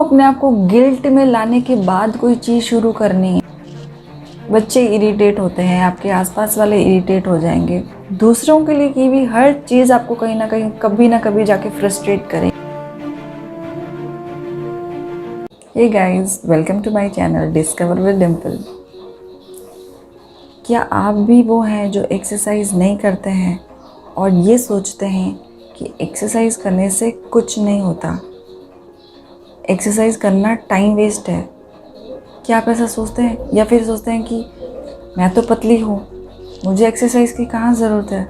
अपने आप को गिल्ट में लाने के बाद कोई चीज़ शुरू करनी है? बच्चे इरिटेट होते हैं, आपके आसपास वाले इरिटेट हो जाएंगे, दूसरों के लिए की भी हर चीज़ आपको कहीं ना कभी जाके फ्रस्ट्रेट करे। Hey guys, welcome to my channel discover with Dimple. क्या आप भी वो हैं जो एक्सरसाइज नहीं करते हैं और ये सोचते हैं कि एक्सरसाइज करने से कुछ नहीं होता, एक्सरसाइज करना टाइम वेस्ट है? क्या आप ऐसा सोचते हैं? या फिर सोचते हैं कि मैं तो पतली हूँ, मुझे एक्सरसाइज की कहाँ ज़रूरत है?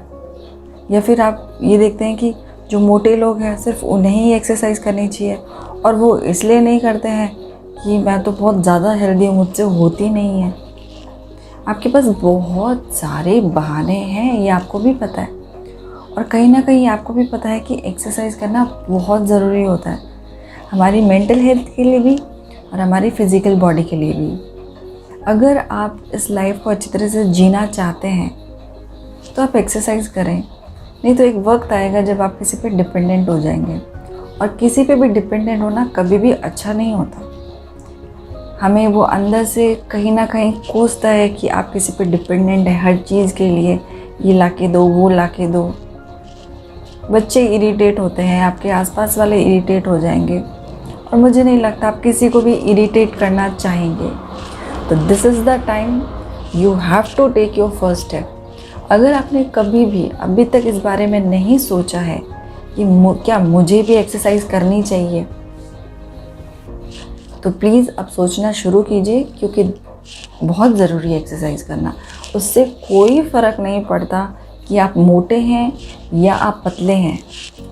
या फिर आप ये देखते हैं कि जो मोटे लोग हैं सिर्फ उन्हें ही एक्सरसाइज करनी चाहिए और वो इसलिए नहीं करते हैं कि मैं तो बहुत ज़्यादा हेल्दी हूँ, मुझसे होती नहीं है। आपके पास बहुत सारे बहाने हैं, ये आपको भी पता है, और कहीं ना कहीं आपको भी पता है कि एक्सरसाइज करना बहुत ज़रूरी होता है, हमारी मेंटल हेल्थ के लिए भी और हमारी फिज़िकल बॉडी के लिए भी। अगर आप इस लाइफ को अच्छी तरह से जीना चाहते हैं तो आप एक्सरसाइज करें, नहीं तो एक वक्त आएगा जब आप किसी पे डिपेंडेंट हो जाएंगे, और किसी पे भी डिपेंडेंट होना कभी भी अच्छा नहीं होता। हमें वो अंदर से कहीं ना कहीं कोसता है कि आप किसी पे डिपेंडेंट है हर चीज़ के लिए, ये ला के दो, वो ला के दो। बच्चे इरिटेट होते हैं, आपके आसपास वाले इरिटेट हो जाएंगे, और मुझे नहीं लगता आप किसी को भी इरिटेट करना चाहेंगे। तो this is the time you have to take your first step. अगर आपने कभी भी अभी तक इस बारे में नहीं सोचा है कि क्या मुझे भी एक्सरसाइज करनी चाहिए, तो प्लीज़ अब सोचना शुरू कीजिए, क्योंकि बहुत ज़रूरी है एक्सरसाइज करना। उससे कोई फ़र्क नहीं पड़ता कि आप मोटे हैं या आप पतले हैं,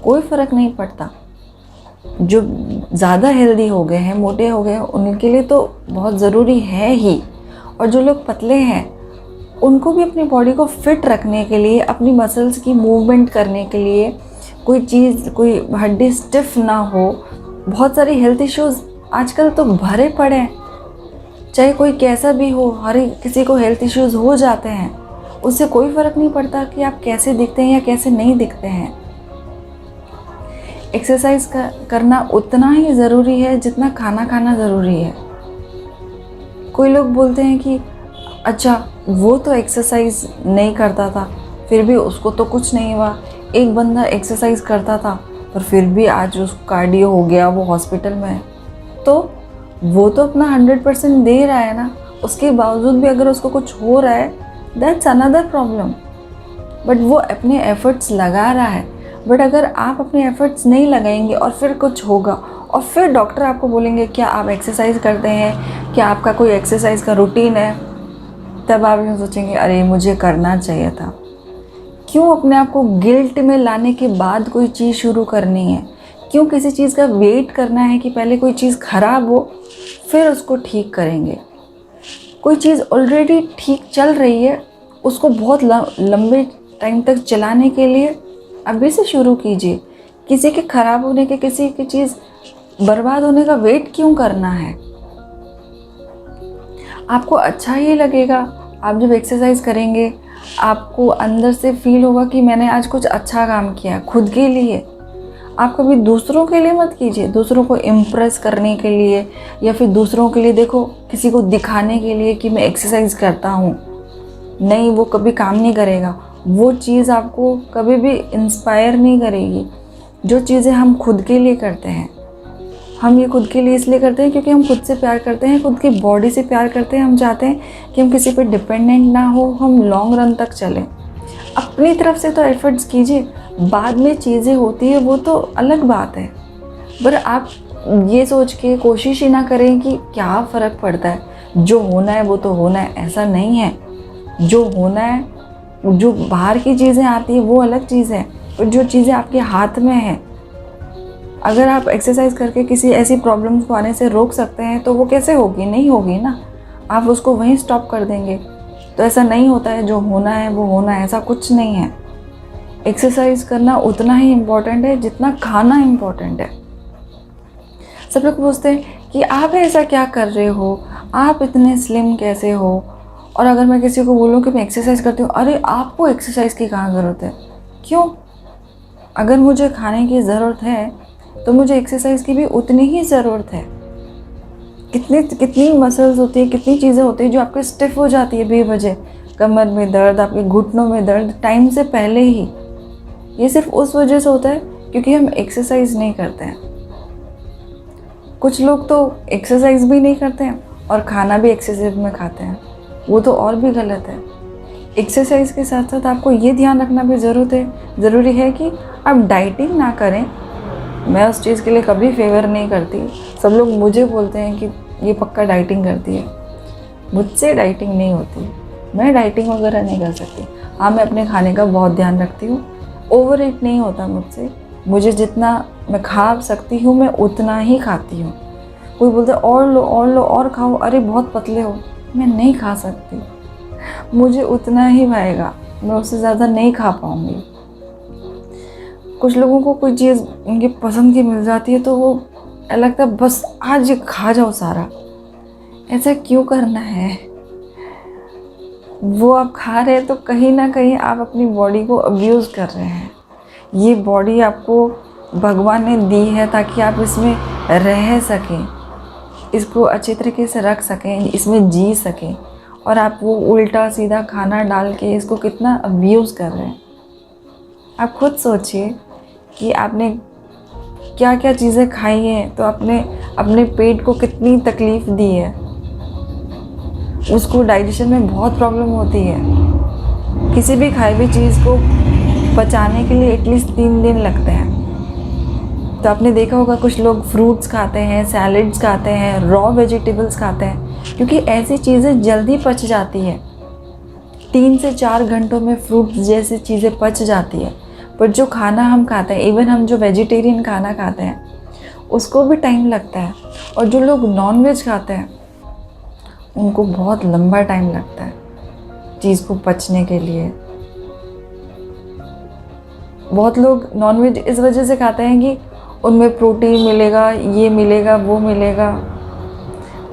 कोई फ़र्क नहीं पड़ता। जो ज़्यादा हेल्दी हो गए हैं, मोटे हो गए हैं, उनके लिए तो बहुत ज़रूरी है ही, और जो लोग पतले हैं उनको भी अपनी बॉडी को फिट रखने के लिए, अपनी मसल्स की मूवमेंट करने के लिए, कोई हड्डी स्टिफ ना हो। बहुत सारी हेल्थ इश्यूज़ आजकल तो भरे पड़े हैं, चाहे कोई कैसा भी हो, हर किसी को हेल्थ इश्यूज़ हो जाते हैं। उससे कोई फ़र्क नहीं पड़ता कि आप कैसे दिखते हैं या कैसे नहीं दिखते हैं। एक्सरसाइज करना उतना ही ज़रूरी है जितना खाना खाना ज़रूरी है। कोई लोग बोलते हैं कि अच्छा, वो तो एक्सरसाइज नहीं करता था फिर भी उसको तो कुछ नहीं हुआ। एक बंदा एक्सरसाइज करता था पर फिर भी आज उसको कार्डियो हो गया, वो हॉस्पिटल में है। तो वो तो अपना 100% दे रहा है ना, उसके बावजूद भी अगर उसको कुछ हो रहा है, दैट्स अनदर प्रॉब्लम। बट वो अपने एफर्ट्स लगा रहा है। बट अगर आप अपने एफर्ट्स नहीं लगाएंगे और फिर कुछ होगा, और फिर डॉक्टर आपको बोलेंगे क्या आप एक्सरसाइज करते हैं, क्या आपका कोई एक्सरसाइज का रूटीन है, तब आप यूँ सोचेंगे अरे मुझे करना चाहिए था। क्यों अपने आप को गिल्ट में लाने के बाद कोई चीज़ शुरू करनी है? क्यों किसी चीज़ का वेट करना है कि पहले कोई चीज़ ख़राब हो फिर उसको ठीक करेंगे? कोई चीज़ ऑलरेडी ठीक चल रही है, उसको बहुत लंबे टाइम तक चलाने के लिए अभी से शुरू कीजिए। किसी के ख़राब होने के, किसी की चीज़ बर्बाद होने का वेट क्यों करना है? आपको अच्छा ही लगेगा। आप जब एक्सरसाइज करेंगे आपको अंदर से फील होगा कि मैंने आज कुछ अच्छा काम किया खुद के लिए। आप कभी दूसरों के लिए मत कीजिए, दूसरों को इम्प्रेस करने के लिए, या फिर दूसरों के लिए देखो किसी को दिखाने के लिए कि मैं एक्सरसाइज करता हूँ। नहीं, वो कभी काम नहीं करेगा। वो चीज़ आपको कभी भी इंस्पायर नहीं करेगी। जो चीज़ें हम खुद के लिए करते हैं, हम ये खुद के लिए इसलिए करते हैं क्योंकि हम खुद से प्यार करते हैं, खुद की बॉडी से प्यार करते हैं। हम चाहते हैं कि हम किसी पे डिपेंडेंट ना हो, हम लॉन्ग रन तक चलें। अपनी तरफ से तो एफर्ट्स कीजिए, बाद में चीज़ें होती है वो तो अलग बात है। पर आप ये सोच के कोशिश ही ना करें कि क्या फ़र्क पड़ता है, जो होना है वो तो होना है, ऐसा नहीं है। जो होना है, जो बाहर की चीज़ें आती है वो अलग चीज़ है, पर जो चीज़ें आपके हाथ में हैं, अगर आप एक्सरसाइज करके किसी ऐसी प्रॉब्लम्स को आने से रोक सकते हैं तो वो कैसे होगी? नहीं होगी ना, आप उसको वहीं स्टॉप कर देंगे। तो ऐसा नहीं होता है, जो होना है वो होना है, ऐसा कुछ नहीं है। एक्सरसाइज करना उतना ही इम्पॉर्टेंट है जितना खाना इम्पॉर्टेंट है। सब लोग पूछते हैं कि आप ऐसा क्या कर रहे हो, आप इतने स्लिम कैसे हो? और अगर मैं किसी को बोलूँ कि मैं एक्सरसाइज करती हूँ, अरे आपको एक्सरसाइज की कहाँ ज़रूरत है? क्यों? अगर मुझे खाने की ज़रूरत है तो मुझे एक्सरसाइज की भी उतनी ही ज़रूरत है। कितनी कितनी मसल्स होती है, कितनी चीज़ें होती हैं जो आपके स्टिफ हो जाती है बेवजह। कमर में दर्द, आपके घुटनों में दर्द टाइम से पहले ही। ये सिर्फ उस वजह से होता है क्योंकि हम एक्सरसाइज नहीं करते हैं। कुछ लोग तो एक्सरसाइज भी नहीं करते हैं और खाना भी एक्सेसिव में खाते हैं, वो तो और भी गलत है। एक्सरसाइज के साथ साथ आपको ये ध्यान रखना भी ज़रूरी है कि आप डाइटिंग ना करें। मैं उस चीज़ के लिए कभी फेवर नहीं करती। सब लोग मुझे बोलते हैं कि ये पक्का डाइटिंग करती है। मुझसे डाइटिंग नहीं होती, मैं डाइटिंग वगैरह नहीं कर सकती। हाँ, मैं अपने खाने का बहुत ध्यान रखती हूँ, ओवर ईट नहीं होता मुझसे। मुझे जितना मैं खा सकती हूँ मैं उतना ही खाती हूँ। कोई बोलते और लो और लो और खाओ, अरे बहुत पतले हो, मैं नहीं खा सकती। मुझे उतना ही भाएगा, मैं उससे ज़्यादा नहीं खा पाऊँगी। कुछ लोगों को कोई चीज़ उनकी पसंद की मिल जाती है तो वो लगता है बस आज खा जाओ सारा। ऐसा क्यों करना है? वो आप खा रहे हैं तो कहीं ना कहीं आप अपनी बॉडी को अब्यूज़ कर रहे हैं। ये बॉडी आपको भगवान ने दी है ताकि आप इसमें रह सकें, इसको अच्छे तरीके से रख सकें, इसमें जी सकें, और आप वो उल्टा सीधा खाना डाल के इसको कितना अब्यूज़ कर रहे हैं। आप खुद सोचिए कि आपने क्या क्या चीज़ें खाई हैं, तो आपने अपने पेट को कितनी तकलीफ़ दी है। उसको डाइजेशन में बहुत प्रॉब्लम होती है। किसी भी खाई हुई चीज़ को पचाने के लिए एटलीस्ट 3 दिन लगते हैं। तो आपने देखा होगा कुछ लोग फ्रूट्स खाते हैं, सैलड्स खाते हैं, रॉ वेजिटेबल्स खाते हैं, क्योंकि ऐसी चीज़ें जल्दी पच जाती है। 3 से 4 घंटों में फ्रूट्स जैसी चीज़ें पच जाती है। पर जो खाना हम खाते हैं, इवन हम जो वेजिटेरियन खाना खाते हैं, उसको भी टाइम लगता है। और जो लोग नॉन वेज खाते हैं उनको बहुत लंबा टाइम लगता है चीज़ को पचने के लिए। बहुत लोग नॉन वेज इस वजह से खाते हैं कि उनमें प्रोटीन मिलेगा, ये मिलेगा, वो मिलेगा।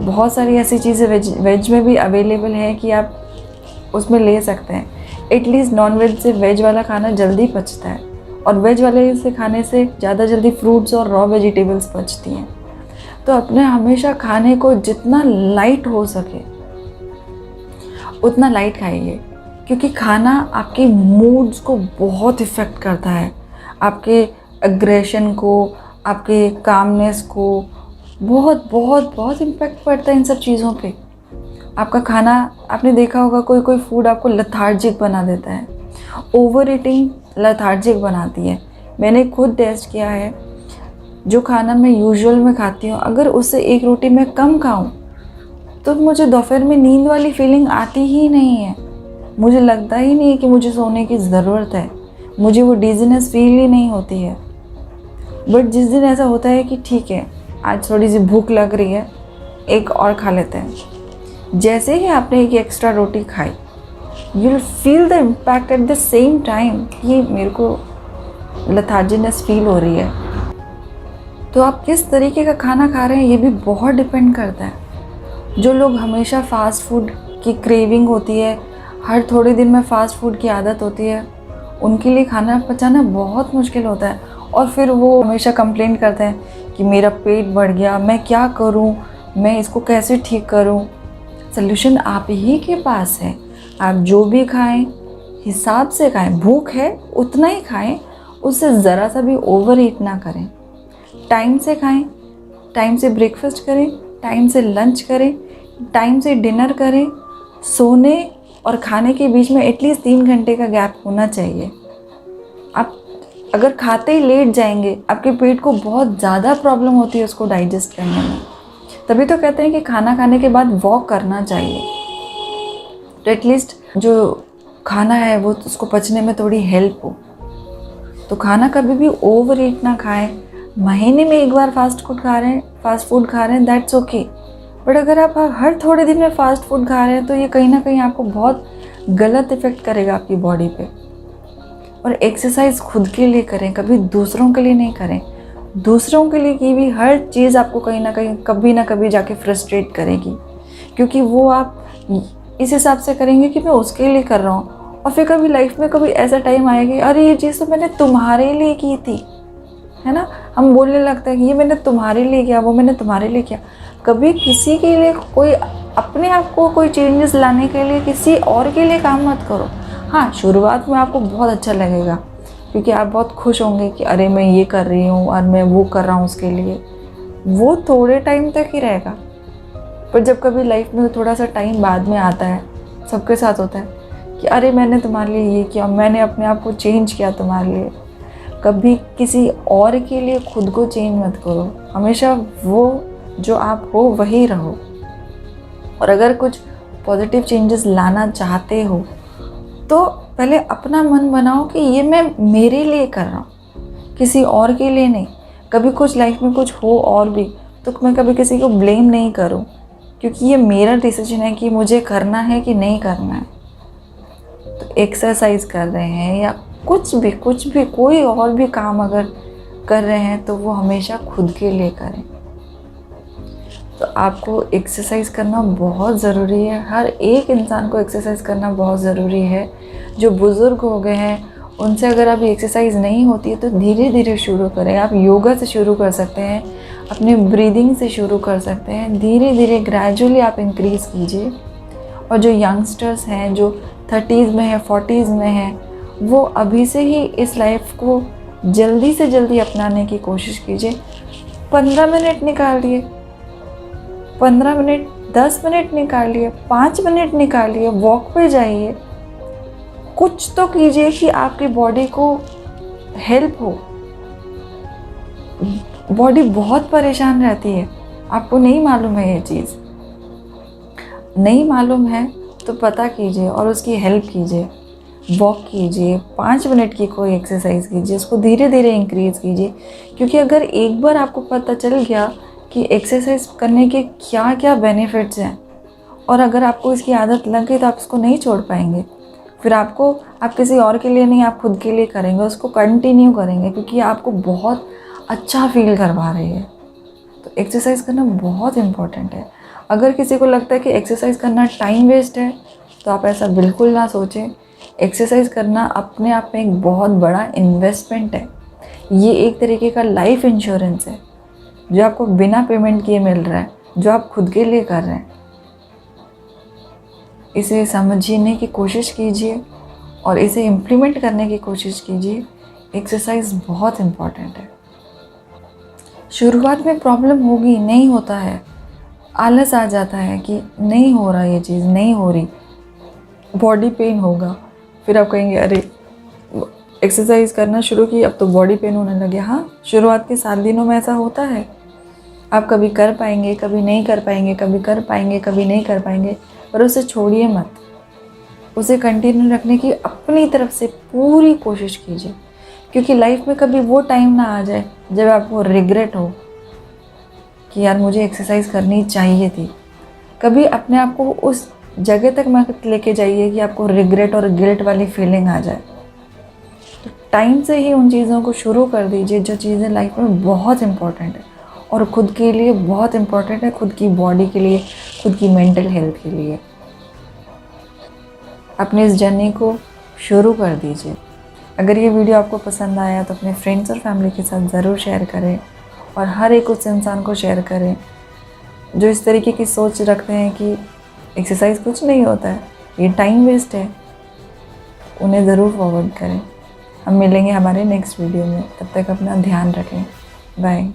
बहुत सारी ऐसी चीज़ें वेज में भी अवेलेबल है कि आप उसमें ले सकते हैं। एटलीस्ट नॉन वेज से वेज वाला खाना जल्दी पचता है, और वेज वाले से खाने से ज़्यादा जल्दी फ्रूट्स और रॉ वेजिटेबल्स पचती हैं। तो अपने हमेशा खाने को जितना लाइट हो सके उतना लाइट खाइए, क्योंकि खाना आपके मूड्स को बहुत इफ़ेक्ट करता है, आपके एग्रेशन को, आपके कामनेस को बहुत बहुत बहुत इम्पैक्ट पड़ता है इन सब चीज़ों पे। आपका खाना, आपने देखा होगा कोई कोई फूड आपको लेथार्जिक बना देता है। ओवर ईटिंग लेथार्जिक बनाती है। मैंने खुद टेस्ट किया है। जो खाना मैं यूजुअल में खाती हूँ, अगर उससे 1 रोटी मैं कम खाऊँ तो मुझे दोपहर में नींद वाली फीलिंग आती ही नहीं है। मुझे लगता ही नहीं है कि मुझे सोने की ज़रूरत है। मुझे वो डिजीनेस फील ही नहीं होती है। बट जिस दिन ऐसा होता है कि ठीक है, आज थोड़ी सी भूख लग रही है, एक और खा लेते हैं, जैसे ही आपने एक एक्स्ट्रा रोटी खाई, you will feel the impact at the same time कि मेरे को लेथार्जीनेस फील हो रही है। तो आप किस तरीके का खाना खा रहे हैं ये भी बहुत डिपेंड करता है। जो लोग हमेशा फ़ास्ट फूड की क्रेविंग होती है, हर थोड़े दिन में फ़ास्ट फूड की आदत होती है, उनके लिए खाना पचाना बहुत मुश्किल होता है। और फिर वो हमेशा कंप्लेंट करते हैं कि मेरा पेट बढ़ गया, मैं क्या करूं, मैं इसको कैसे ठीक करूं। सल्यूशन आप ही के पास है। आप जो भी खाएं हिसाब से खाएं, भूख है उतना ही खाएं, उससे ज़रा सा भी ओवर ईट ना करें। टाइम से खाएं, टाइम से ब्रेकफास्ट करें, टाइम से लंच करें, टाइम से डिनर करें। सोने और खाने के बीच में एटलीस्ट 3 घंटे का गैप होना चाहिए। आप अगर खाते ही लेट जाएंगे, आपके पेट को बहुत ज़्यादा प्रॉब्लम होती है उसको डाइजेस्ट करने में। तभी तो कहते हैं कि खाना खाने के बाद वॉक करना चाहिए, तो एटलीस्ट जो खाना है वो उसको पचने में थोड़ी हेल्प हो। तो खाना कभी भी ओवर ईट ना खाएं। महीने में 1 बार फास्ट फूड खा रहे हैं, दैट्स ओके। बट अगर आप हर थोड़े दिन में फास्ट फूड खा रहे हैं तो ये कहीं ना कहीं आपको बहुत गलत इफ़ेक्ट करेगा आपकी बॉडी पे। और एक्सरसाइज खुद के लिए करें, कभी दूसरों के लिए नहीं करें। दूसरों के लिए की भी हर चीज़ आपको कहीं ना कहीं कभी ना कभी जाके फ्रस्ट्रेट करेगी, क्योंकि वो आप इस हिसाब से करेंगे कि मैं उसके लिए कर रहा हूँ, और फिर कभी लाइफ में कभी ऐसा टाइम आएगा, अरे ये चीज़ तो मैंने तुम्हारे लिए की थी। है ना। हम बोलने लगते हैं कि ये मैंने तुम्हारे लिए किया, वो मैंने तुम्हारे लिए किया। कभी किसी के लिए कोई, अपने आप को कोई चेंजेस लाने के लिए किसी और के लिए काम मत करो। हाँ, शुरुआत में आपको बहुत अच्छा लगेगा क्योंकि आप बहुत खुश होंगे कि अरे मैं ये कर रही हूँ और मैं वो कर रहा हूँ उसके लिए। वो थोड़े टाइम तक ही रहेगा, पर जब कभी लाइफ में थोड़ा सा टाइम बाद में आता है, सबके साथ होता है कि अरे मैंने तुम्हारे लिए ये किया, मैंने अपने आप को चेंज किया तुम्हारे लिए। कभी किसी और के लिए खुद को चेंज मत करो, हमेशा वो जो आप हो वही रहो। और अगर कुछ पॉजिटिव चेंजेस लाना चाहते हो तो पहले अपना मन बनाओ कि ये मैं मेरे लिए कर रहा हूँ, किसी और के लिए नहीं। कभी कुछ लाइफ में कुछ हो और भी तो मैं कभी किसी को ब्लेम नहीं करूँ, क्योंकि ये मेरा डिसीजन है कि मुझे करना है कि नहीं करना है। तो एक्सरसाइज कर रहे हैं या कुछ भी कोई और भी काम अगर कर रहे हैं तो वो हमेशा खुद के लिए करें। तो आपको एक्सरसाइज करना बहुत ज़रूरी है, हर एक इंसान को एक्सरसाइज करना बहुत ज़रूरी है। जो बुज़ुर्ग हो गए हैं उनसे अगर अभी एक्सरसाइज नहीं होती है तो धीरे धीरे शुरू करें। आप योगा से शुरू कर सकते हैं, अपने ब्रीदिंग से शुरू कर सकते हैं, धीरे धीरे ग्रेजुअली आप इंक्रीज़ कीजिए। और जो यंगस्टर्स हैं, जो 30s में हैं, 40s में हैं, वो अभी से ही इस लाइफ को जल्दी से जल्दी अपनाने की कोशिश कीजिए। 15 मिनट निकालिए, 15 मिनट, 10 मिनट निकालिए, 5 मिनट निकालिए, वॉक पे जाइए, कुछ तो कीजिए कि आपकी बॉडी को हेल्प हो। बॉडी बहुत परेशान रहती है, आपको नहीं मालूम है, ये चीज़ नहीं मालूम है तो पता कीजिए और उसकी हेल्प कीजिए। वॉक कीजिए, 5 मिनट की कोई एक्सरसाइज कीजिए, उसको धीरे धीरे इंक्रीज़ कीजिए। क्योंकि अगर एक बार आपको पता चल गया कि एक्सरसाइज करने के क्या क्या बेनिफिट्स हैं और अगर आपको इसकी आदत लग गई तो आप इसको नहीं छोड़ पाएंगे। फिर आप किसी और के लिए नहीं, आप खुद के लिए करेंगे, उसको कंटिन्यू करेंगे क्योंकि आपको बहुत अच्छा फील करवा रही है। तो एक्सरसाइज करना बहुत इम्पॉर्टेंट है। अगर किसी को लगता है कि एक्सरसाइज करना टाइम वेस्ट है तो आप ऐसा बिल्कुल ना सोचें। एक्सरसाइज करना अपने आप में एक बहुत बड़ा इन्वेस्टमेंट है। ये एक तरीके का लाइफ इंश्योरेंस है जो आपको बिना पेमेंट किए मिल रहा है, जो आप खुद के लिए कर रहे हैं। इसे समझने की कोशिश कीजिए और इसे इम्प्लीमेंट करने की कोशिश कीजिए। एक्सरसाइज बहुत इम्पॉर्टेंट है। शुरुआत में प्रॉब्लम होगी, नहीं होता है, आलस आ जाता है कि नहीं हो रहा, ये चीज़ नहीं हो रही, बॉडी पेन होगा। फिर आप कहेंगे अरे एक्सरसाइज करना शुरू की, अब तो बॉडी पेन होने लगे। हाँ, शुरुआत के 7 दिनों में ऐसा होता है। आप कभी कर पाएंगे, कभी नहीं कर पाएंगे, कभी कर पाएंगे, कभी नहीं कर पाएंगे, पर उसे छोड़िए मत। उसे कंटिन्यू रखने की अपनी तरफ से पूरी कोशिश कीजिए, क्योंकि लाइफ में कभी वो टाइम ना आ जाए जब आपको रिग्रेट हो कि यार मुझे एक्सरसाइज करनी चाहिए थी। कभी अपने आप को उस जगह तक मत लेके जाइए कि आपको रिग्रेट और गिल्ट वाली फीलिंग आ जाए। तो टाइम से ही उन चीज़ों को शुरू कर दीजिए जो चीज़ें लाइफ में बहुत इम्पॉर्टेंट है और खुद के लिए बहुत इम्पॉर्टेंट है, खुद की बॉडी के लिए, खुद की मेंटल हेल्थ के लिए। अपने इस जर्नी को शुरू कर दीजिए। अगर ये वीडियो आपको पसंद आया तो अपने फ्रेंड्स और फैमिली के साथ ज़रूर शेयर करें और हर एक उस इंसान को शेयर करें जो इस तरीके की सोच रखते हैं कि एक्सरसाइज कुछ नहीं होता है, ये टाइम वेस्ट है। उन्हें ज़रूर फॉरवर्ड करें। हम मिलेंगे हमारे नेक्स्ट वीडियो में, तब तक अपना ध्यान रखें। बाय।